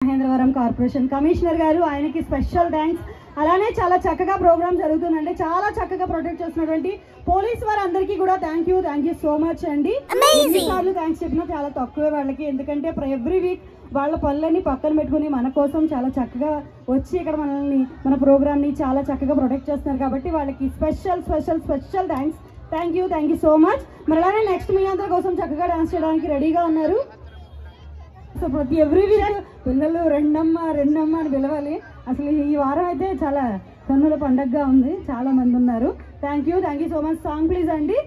Mahendravaram corporation commissioner గారు ఆయనకి special thanks. అలానే చాలా చక్కగా ప్రోగ్రామ్ జరుగుతుందండి, చాలా చక్కగా ప్రొటెక్ట్ చేస్తున్నటువంటి పోలీస్ వారందరికీ కూడా థ్యాంక్ యూ సో మచ్ అండి. ఎన్నిసార్లు థ్యాంక్స్ చెప్పినా చాలా తక్కువే వాళ్ళకి, ఎందుకంటే ఎవ్రీ వీక్ వాళ్ళ పనులన్నీ పక్కన పెట్టుకుని మన కోసం చాలా చక్కగా వచ్చి ఇక్కడ మనల్ని మన ప్రోగ్రామ్ని చాలా చక్కగా ప్రొటెక్ట్ చేస్తున్నారు కాబట్టి వాళ్ళకి special special special thank you so much. మరి అలానే నెక్స్ట్ మీ అందరి కోసం చక్కగా డాన్స్ చేయడానికి రెడీగా ఉన్నారు. సో ప్రతి ఎవ్రీ వీక్ పిల్లలు రెండమ్మ అని పిలవాలి. అసలు ఈ వారం అయితే చాలా కన్నుల పండగగా ఉంది, చాలా మంది ఉన్నారు. Thank you so much. Song please అండి.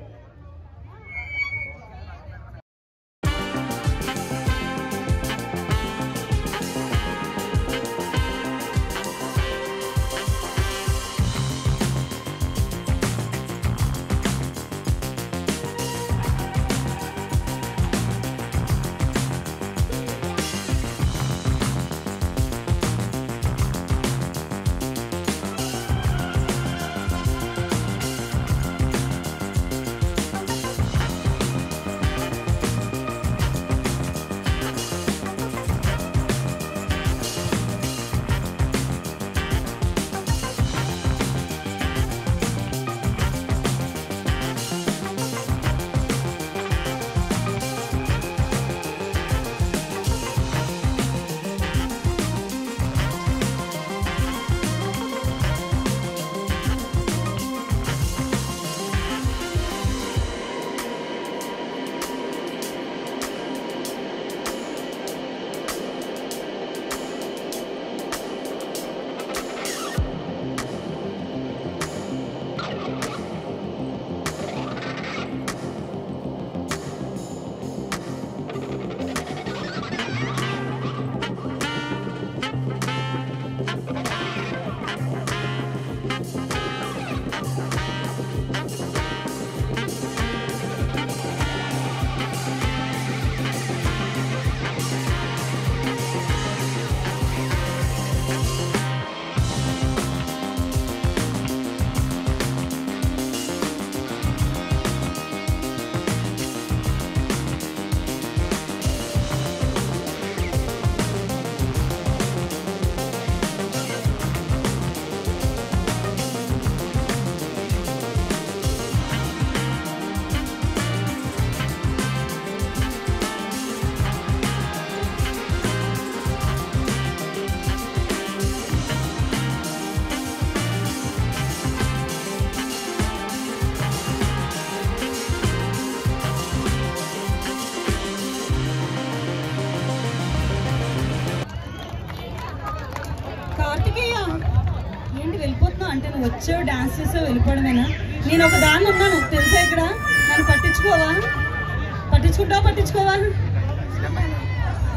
ఏంటి వెళ్ళిపోతున్నా అంటే నువ్వు వచ్చావు డాన్స్ చేసావు వెళ్ళిపోవడమేనా? నేను ఒక దాన్ని ఉన్నాను తెలుసా, ఇక్కడ నన్ను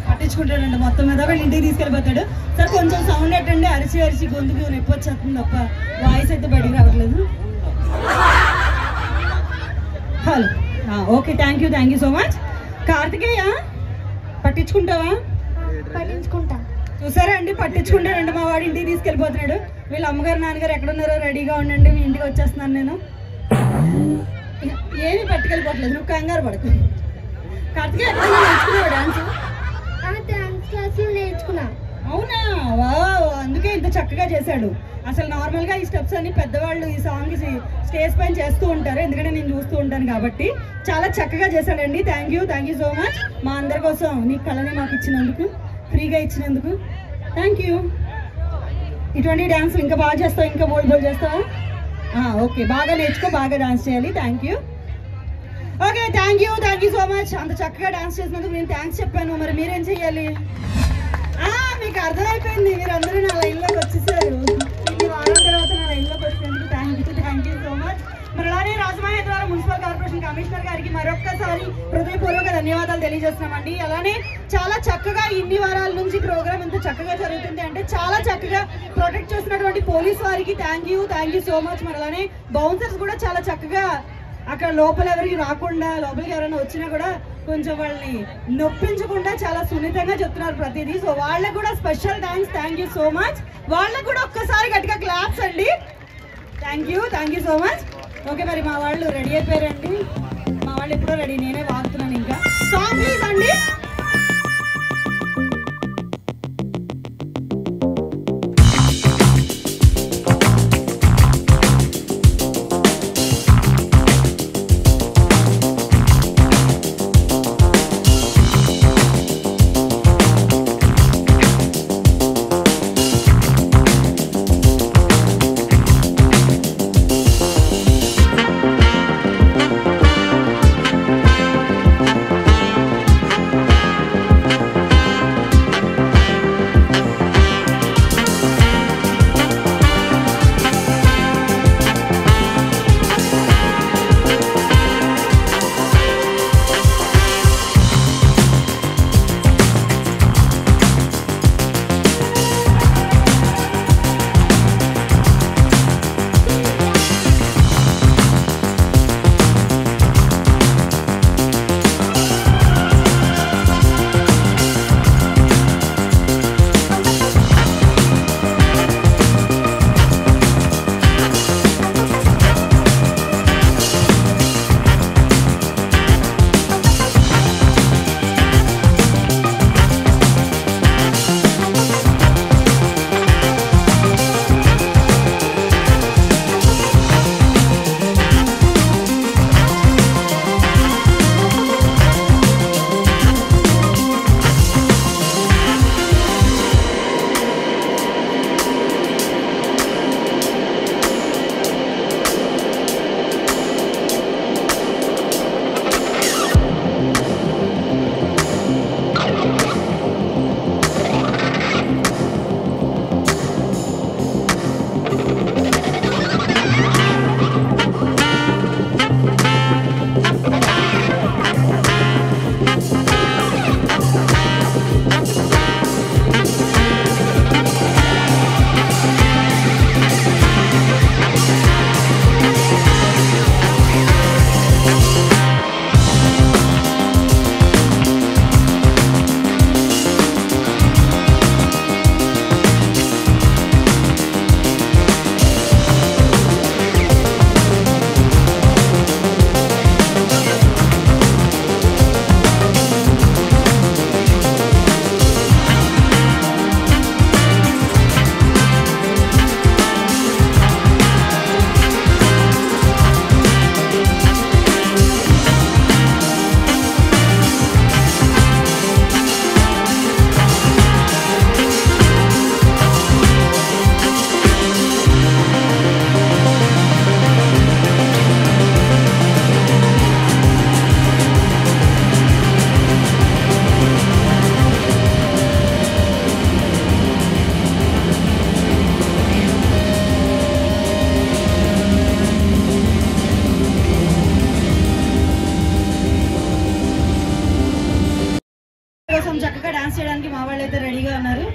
పట్టించుకుంటాడండి మొత్తం మీద. వీళ్ళు ఇంటికి తీసుకెళ్ళిపోతాడు. సార్ కొంచెం సౌండ్ ఎట్టండి, అరిచి గొంతుకు నొప్పి వచ్చేస్తుంది తప్ప వాయిస్ అయితే బయటికి రావట్లేదు. Hello, okay thank you so much. Kartikeya పట్టించుకుంటావా? పట్టించుకుంటా. చూసారా అండి, పట్టించుకుంటాడండి. మా వాడు ఇంటికి తీసుకెళ్ళిపోతున్నాడు. వీళ్ళ అమ్మగారు నాన్నగారు ఎక్కడున్నారో రెడీగా ఉండండి, మీ ఇంటికి వచ్చేస్తున్నాను నేను. ఏమి పట్టుకెళ్ళిపోవట్లేదు, నువ్వు కంగారు పడకు. కార్తికేయ నేర్చుకున్నావు డాన్స్? డాన్స్ క్లాసులు నేర్చుకున్నా. అవునా, వావ్, అందుకే ఇంత చక్కగా చేశాడు. అసలు నార్మల్గా ఈ స్టెప్స్ అన్ని పెద్దవాళ్ళు ఈ సాంగ్ స్టేజ్ పైన చేస్తూ ఉంటారు, ఎందుకంటే నేను చూస్తూ ఉంటాను కాబట్టి. చాలా చక్కగా చేశాడండి. Thank you so much. మా అందరి కోసం నీ కళని మాకు ఇచ్చినందుకు, ఫ్రీగా ఇచ్చినందుకు థ్యాంక్ యూ. ఇటువంటి డాన్సులు ఇంకా బాగా చేస్తావు, ఇంకా బోల్ చేస్తావా? ఓకే, బాగా నేర్చుకో, బాగా డాన్స్ చేయాలి. Thank you. Okay thank you so much. అంత చక్కగా డాన్స్ చేసినందుకు నేను థ్యాంక్స్ చెప్పాను. మరి మీరేం చెయ్యాలి? మీకు అర్థమైపోయింది, మీరు అందరూ నా లైన్లోకి వచ్చేసారు. ఇన్ని వారాల తర్వాత నా లైన్లోకి వచ్చినందుకు థ్యాంక్ యూ సో మచ్. మరి అలానే రాజమహేంద్రవరం మున్సిపల్ కార్పొరేషన్ కమిషనర్ గారికి మరొక్కసారి హృదయపూర్వక ధన్యవాదాలు తెలియజేస్తున్నామండి. అలానే చాలా చక్కగా ఇన్ని వారాల నుంచి ప్రోగ్రామ్ ఎంత చక్కగా జరుగుతుంది అంటే చాలా చక్కగా ప్రొటెక్ట్ చేస్తున్నటువంటి పోలీస్ వారికి థ్యాంక్ యూ సో మచ్. మరి అలానే బౌన్సర్స్ కూడా చాలా చక్కగా అక్కడ లోపల ఎవరికి రాకుండా, లోపలికి ఎవరైనా వచ్చినా కూడా కొంచెం వాళ్ళని నొప్పించకుండా చాలా సున్నితంగా చెప్తున్నారు ప్రతిదీ. సో వాళ్ళకు కూడా special thank you so much. వాళ్ళకు కూడా ఒక్కసారి గట్టిగా క్లాప్స్ అండి. Thank you so much. Okay, మరి మా వాళ్ళు రెడీ అయిపోయారండి. మా వాళ్ళు ఎప్పుడో రెడీ, నేనే వాడుతున్నాను. ఇంకా సాంగ్ ప్లీజ్ అండి. అయితే రెడీగా ఉన్నారు.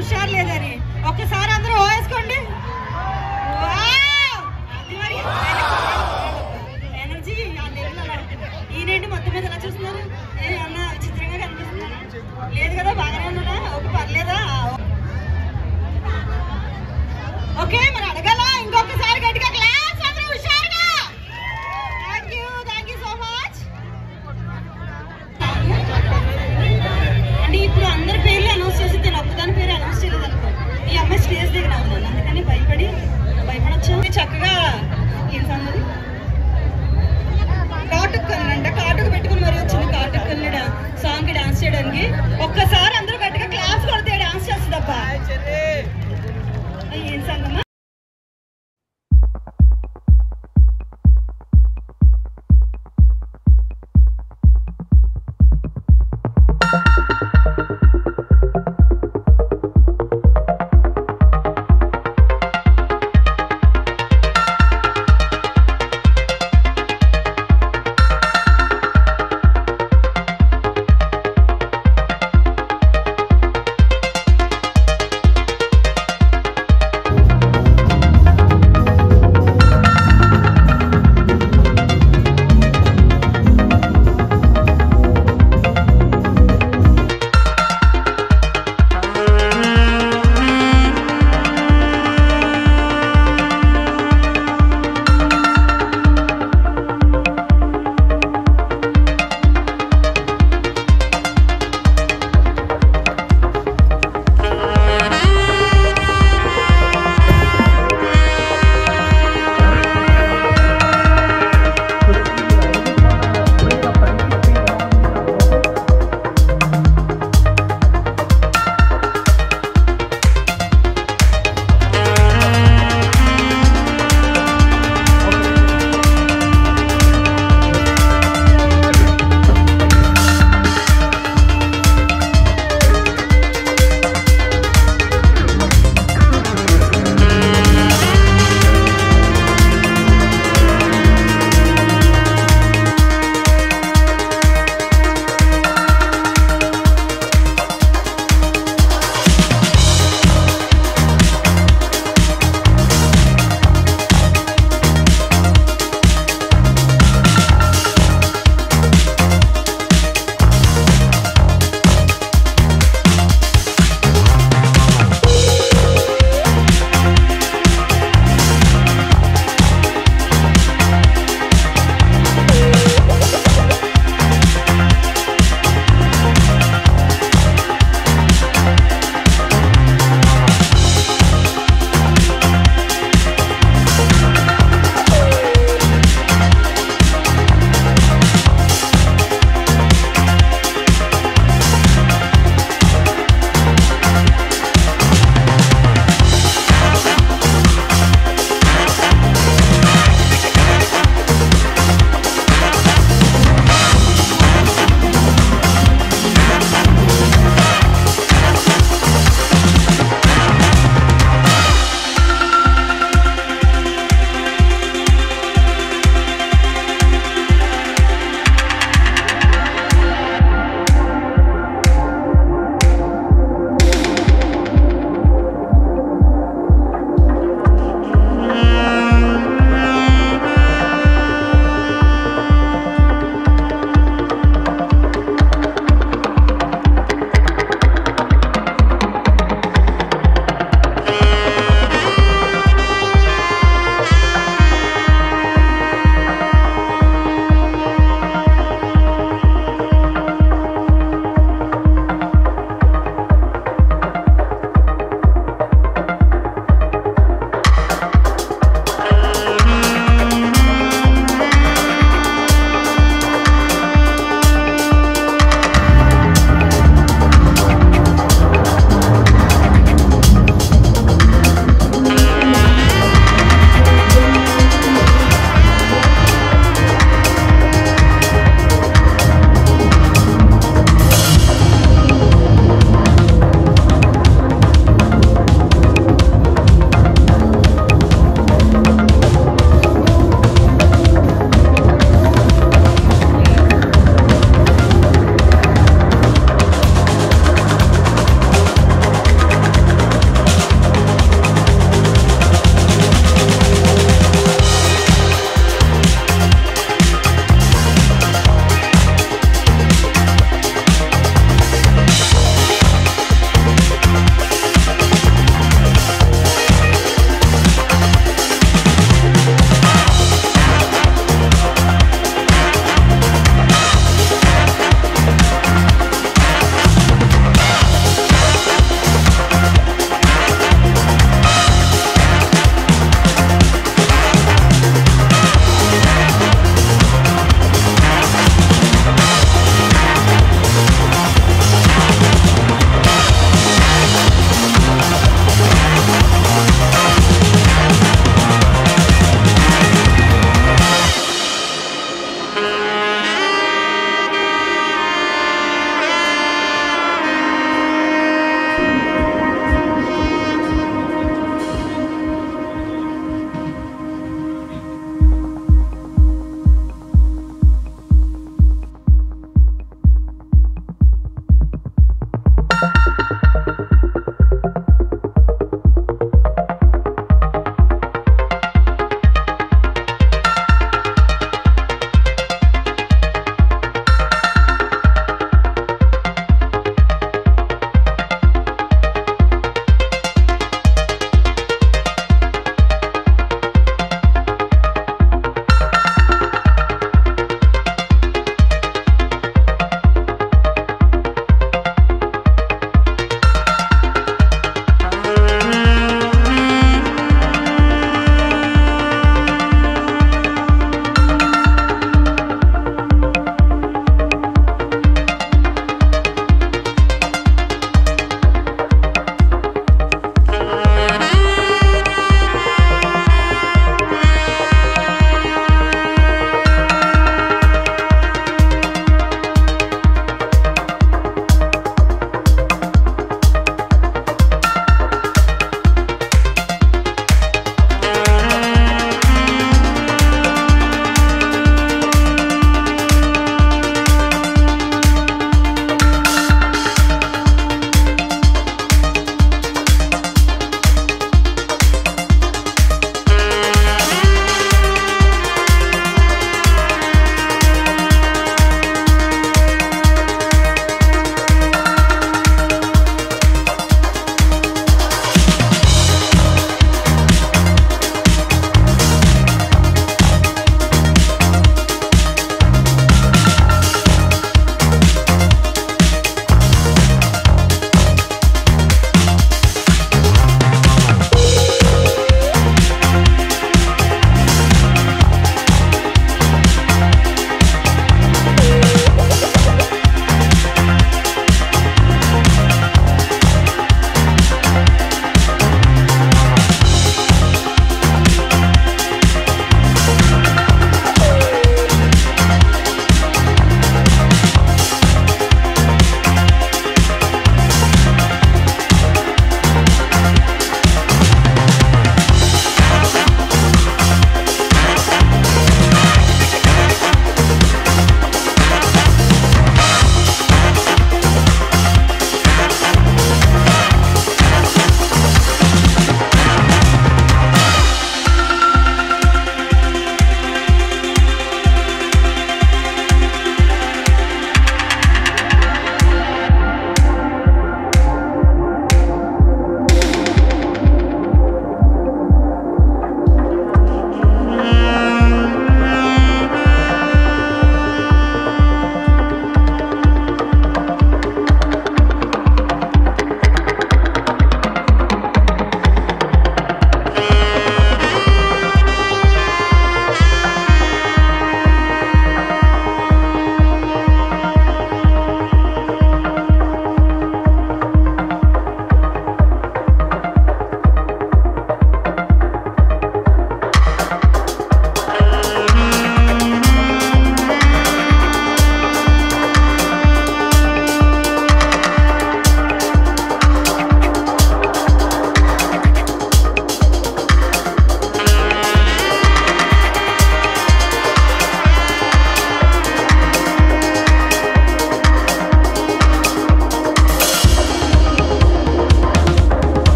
హుషారు లేదని ఒక్కసారి అందరూ వేసుకోండి. ఎనర్జీ ఈయనండి మొత్తం మీద ఎలా చూస్తున్నారు? అన్న విచిత్రంగా కనిపిస్తున్నారు. లేదు కదా, బాగానే ఉన్నా ఒక పర్లేదా? ఓకే, మరి అడగాల ఇంకొకసారి గట్టిగా క్లాస్ అందరూ హుషారుగా. థ్యాంక్ యూ సో మచ్ అండి. ఇప్పుడు అందరి పేర్లు అనౌన్స్ చేసి నేను ఒక్కదాని పేరు అనౌన్స్ చేయలేదు అనుకో. ఈ అమ్మాయి స్టేజ్ దగ్గర అవుతుంది, అందుకని భయపడొచ్చు. చక్కగా ఏం సంగతి కాటుకు కళ్ళంట, కాటుకు పెట్టుకుని మరి వచ్చింది. కాటుకు కళ్ళు సాంగ్ కి డాన్స్ చేయడానికి ఒక్కసారి అందరూ గట్టిగా క్లాస్ కొడితే డాన్స్ చేస్తారు.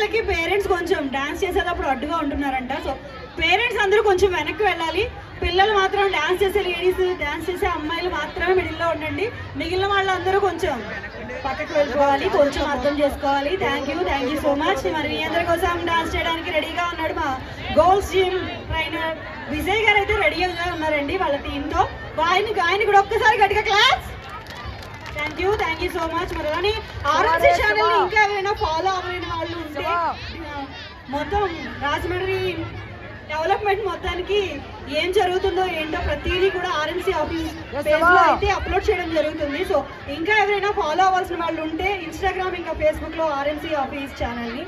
పిల్లలకి పేరెంట్స్ కొంచెం డాన్స్ చేసేటప్పుడు అడ్డుగా ఉంటున్నారంట. సో పేరెంట్స్ అందరూ కొంచెం వెనక్కి వెళ్ళాలి. పిల్లలు మాత్రం డాన్స్ చేసే లేడీస్, డాన్స్ చేసే అమ్మాయిలు మాత్రమే మిడిల్లో ఉండండి. మిగిలిన వాళ్ళందరూ కొంచెం పక్కకు వెళ్ళిపోవాలి, కొంచెం అర్థం చేసుకోవాలి. Thank you so much. మరి మీ అందరి కోసం డాన్స్ చేయడానికి రెడీగా ఉన్నాడు మా గోల్స్ జిమ్ ట్రైనర్ విజయ్ గారు. అయితే రెడీగా ఉన్నారండి వాళ్ళ టీంతో. ఆయన కూడా ఒక్కసారి గట్టిగా class. Thank you so much. మరి అలానే ఆర్ఎన్సీ ఛానల్ ఇంకా ఎవరైనా ఫాలో అవ్వలేని వాళ్ళు ఉంటే మొత్తం రాజమండ్రి డెవలప్మెంట్ మొత్తానికి ఏం జరుగుతుందో ఏంటో ప్రతిదీ కూడా ఆర్ఎన్సీ ఆఫీస్ పేజ్ లో అయితే అప్లోడ్ చేయడం జరుగుతుంది. సో ఇంకా ఎవరైనా ఫాలో అవ్వాల్సిన వాళ్ళు ఉంటే ఇన్స్టాగ్రామ్ ఇంకా ఫేస్బుక్ లో ఆర్ఎన్సీ ఆఫీస్ ఛానల్ ని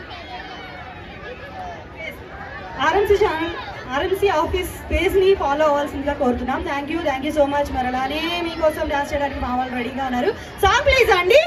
ఆర్ఎన్సీ ఆఫీస్ పేజ్ ని ఫాలో అవ్వాల్సిందిగా కోరుతున్నాం. Thank you so much. మరి అలానే మీకోసం డాన్స్ చేయడానికి మా వాళ్ళు రెడీగా ఉన్నారు. సాంగ్ ప్లీజ్ అండి.